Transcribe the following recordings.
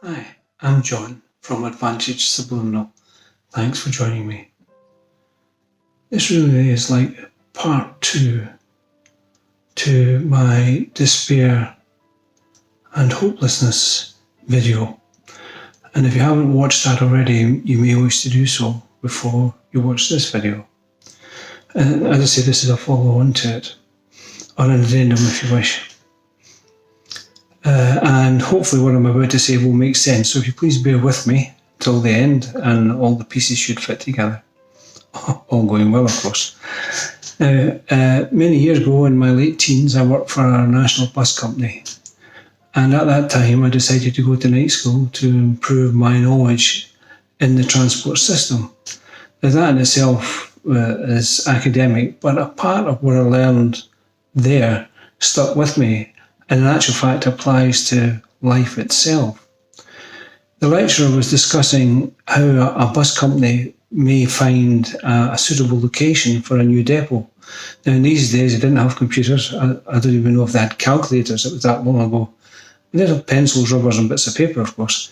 Hi, I'm John from Advantage Subliminal. Thanks for joining me. This really is like part 2 to my despair and hopelessness video. And if you haven't watched that already, you may wish to do so before you watch this video. And as I say, this is a follow-on to it, or an addendum if you wish. And hopefully what I'm about to say will make sense. So if you please bear with me till the end, and all the pieces should fit together. All going well, of course. Now, many years ago, in my late teens, I worked for a national bus company. And at that time, I decided to go to night school to improve my knowledge in the transport system. Now, that in itself is academic, but a part of what I learned there stuck with me, and in actual fact applies to life itself. The lecturer was discussing how a bus company may find a suitable location for a new depot. Now, in these days, they didn't have computers. I don't even know if they had calculators. It was that long ago. They did have pencils, rubbers, and bits of paper, of course.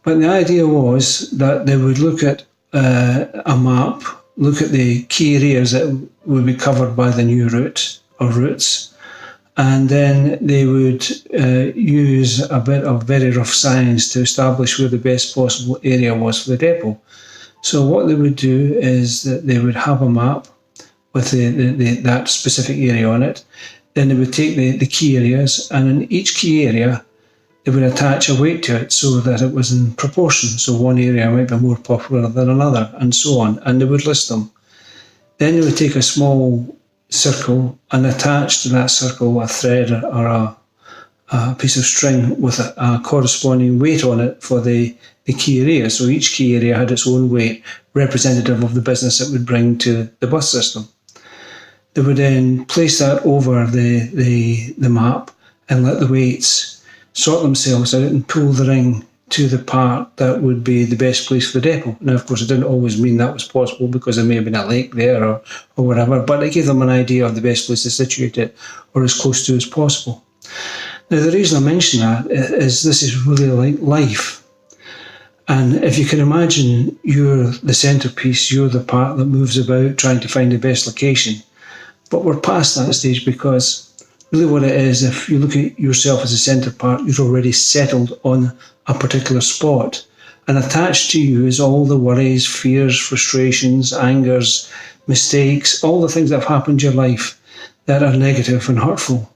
But the idea was that they would look at a map, look at the key areas that would be covered by the new route or routes, and then they would use a bit of very rough science to establish where the best possible area was for the depot. So what they would do is that they would have a map with that specific area on it. Then they would take the key areas, and in each key area, they would attach a weight to it so that it was in proportion. So one area might be more popular than another, and so on. And they would list them. Then they would take a small circle and attach to that circle a thread or a piece of string with a corresponding weight on it for the key area. So each key area had its own weight, representative of the business it would bring to the bus system. They would then place that over the map and let the weights sort themselves out and pull the ring to the part that would be the best place for the depot. Now, of course, it didn't always mean that was possible because there may have been a lake there or whatever, but it gave them an idea of the best place to situate it or as close to as possible. Now, the reason I mention that is this is really like life. And if you can imagine you're the centerpiece, you're the part that moves about trying to find the best location. But we're past that stage because really what it is, if you look at yourself as a center part, you're already settled on a particular spot. And attached to you is all the worries, fears, frustrations, angers, mistakes, all the things that have happened in your life that are negative and hurtful.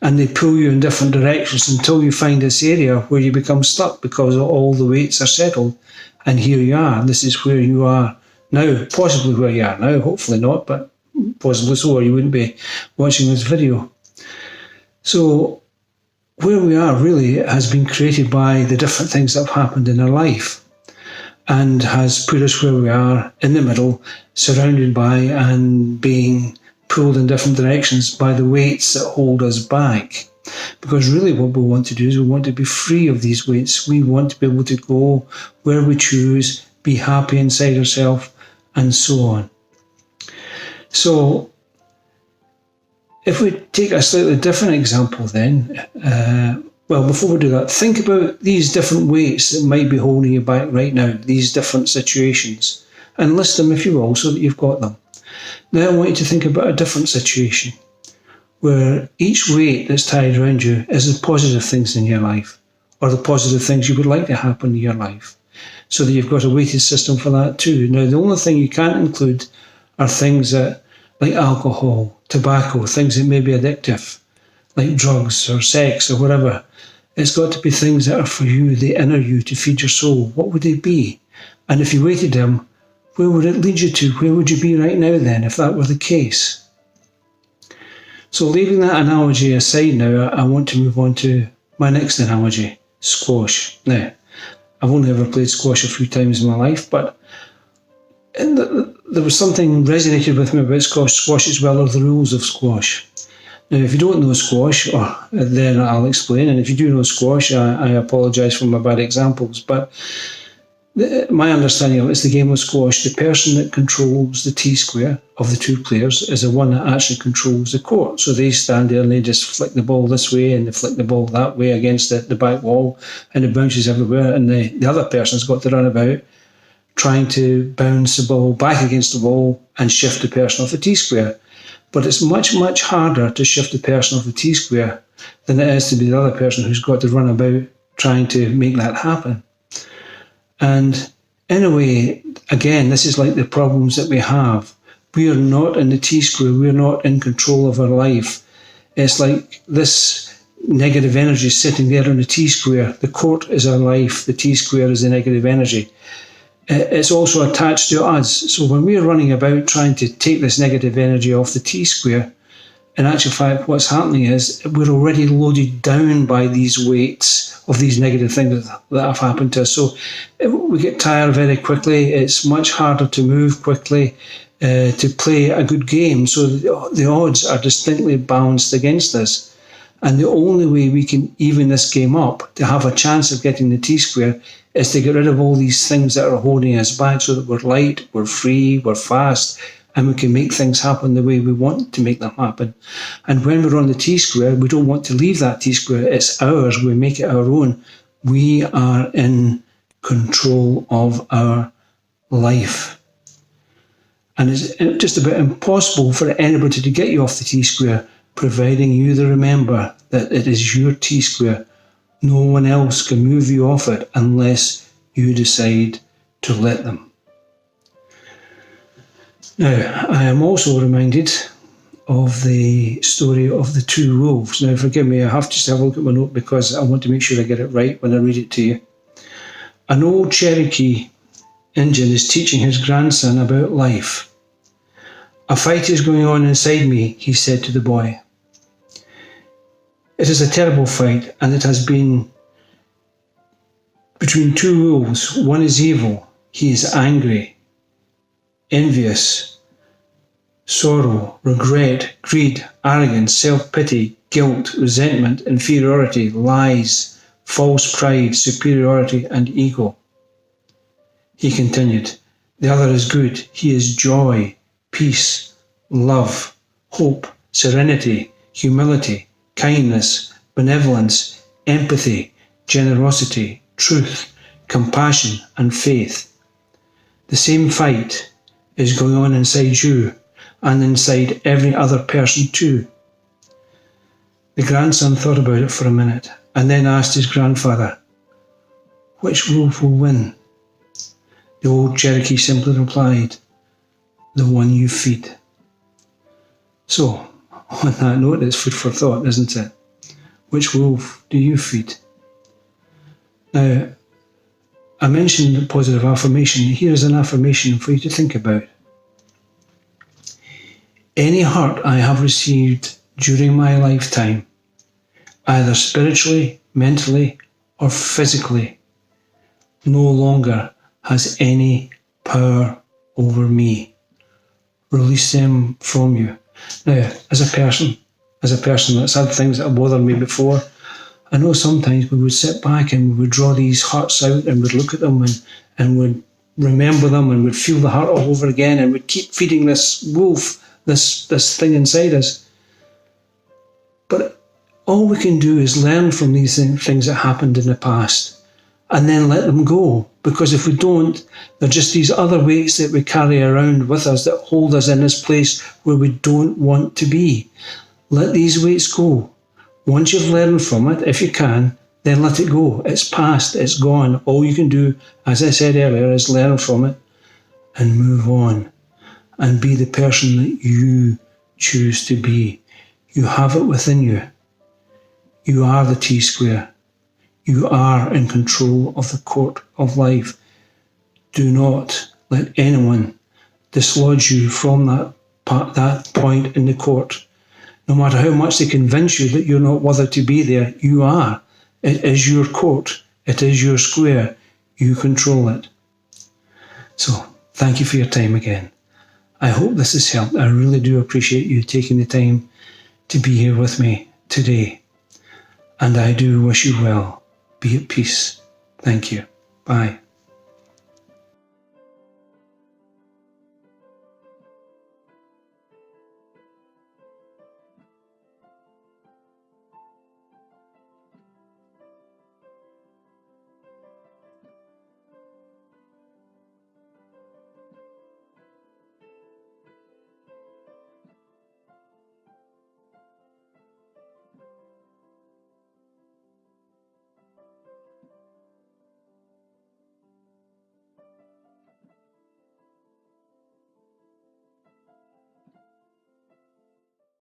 And they pull you in different directions until you find this area where you become stuck because all the weights are settled. And here you are. This is where you are now, possibly where you are now, hopefully not, but possibly so, or you wouldn't be watching this video. So where we are really has been created by the different things that have happened in our life and has put us where we are in the middle, surrounded by and being pulled in different directions by the weights that hold us back. Because really what we want to do is we want to be free of these weights. We want to be able to go where we choose, be happy inside ourselves, and so on. So if we take a slightly different example then, before we do that, think about these different weights that might be holding you back right now, these different situations, and list them if you will, so that you've got them. Now I want you to think about a different situation, where each weight that's tied around you is the positive things in your life, or the positive things you would like to happen in your life, so that you've got a weighted system for that too. Now the only thing you can't include are things that, like alcohol, tobacco, things that may be addictive, like drugs or sex or whatever. It's got to be things that are for you, the inner you, to feed your soul. What would they be? And if you weighted them, where would it lead you to? Where would you be right now then, if that were the case? So leaving that analogy aside now, I want to move on to my next analogy, squash. Now, I've only ever played squash a few times in my life, but there was something resonated with me about squash as well, or the rules of squash. Now, if you don't know squash, then I'll explain, and if you do know squash, I apologise for my bad examples, but My understanding of it is the game of squash. The person that controls the T-square of the two players is the one that actually controls the court. So they stand there and they just flick the ball this way and they flick the ball that way against the back wall, and it bounces everywhere, and the other person's got to run about trying to bounce the ball back against the wall and shift the person off the T-square. But it's much, much harder to shift the person off the T-square than it is to be the other person who's got to run about trying to make that happen. And in a way, again, this is like the problems that we have. We are not in the T-square. We are not in control of our life. It's like this negative energy sitting there on the T-square. The court is our life. The T-square is the negative energy. It's also attached to us. So when we're running about trying to take this negative energy off the T-square, in actual fact, what's happening is we're already loaded down by these weights of these negative things that have happened to us. So we get tired very quickly. It's much harder to move quickly, to play a good game. So the odds are distinctly balanced against us. And the only way we can even this game up to have a chance of getting the T-square is to get rid of all these things that are holding us back, so that we're light, we're free, we're fast, and we can make things happen the way we want to make them happen. And when we're on the T-square, we don't want to leave that T-square. It's ours. We make it our own. We are in control of our life. And it's just about impossible for anybody to get you off the T-square, providing you remember that it is your T-square. No one else can move you off it unless you decide to let them. Now, I am also reminded of the story of the two wolves. Now, forgive me, I have to have a look at my note because I want to make sure I get it right when I read it to you. An old Cherokee Indian is teaching his grandson about life. "A fight is going on inside me," he said to the boy. "It is a terrible fight, and it has been between two wolves. One is evil. He is angry, envious, sorrow, regret, greed, arrogance, self-pity, guilt, resentment, inferiority, lies, false pride, superiority, and ego." He continued, "The other is good. He is joy, peace, love, hope, serenity, humility, kindness, benevolence, empathy, generosity, truth, compassion, and faith. The same fight is going on inside you and inside every other person too." The grandson thought about it for a minute and then asked his grandfather, "Which wolf will win?" The old Cherokee simply replied, "The one you feed." So, on that note, it's food for thought, isn't it? Which wolf do you feed? Now, I mentioned positive affirmation. Here's an affirmation for you to think about. Any hurt I have received during my lifetime, either spiritually, mentally, or physically, no longer has any power over me. Release them from you. Now, as a person that's had things that have bothered me before, I know sometimes we would sit back and we would draw these hurts out and would look at them and would remember them and would feel the hurt all over again and would keep feeding this wolf, this thing inside us. But all we can do is learn from these things that happened in the past and then let them go. Because if we don't, they're just these other weights that we carry around with us that hold us in this place where we don't want to be. Let these weights go. Once you've learned from it, if you can, then let it go. It's past, it's gone. All you can do, as I said earlier, is learn from it and move on and be the person that you choose to be. You have it within you. You are the T-square. You are in control of the court of life. Do not let anyone dislodge you from that point in the court. No matter how much they convince you that you're not worthy to be there, you are. It is your court. It is your square. You control it. So, thank you for your time again. I hope this has helped. I really do appreciate you taking the time to be here with me today. And I do wish you well. Be at peace. Thank you. Bye.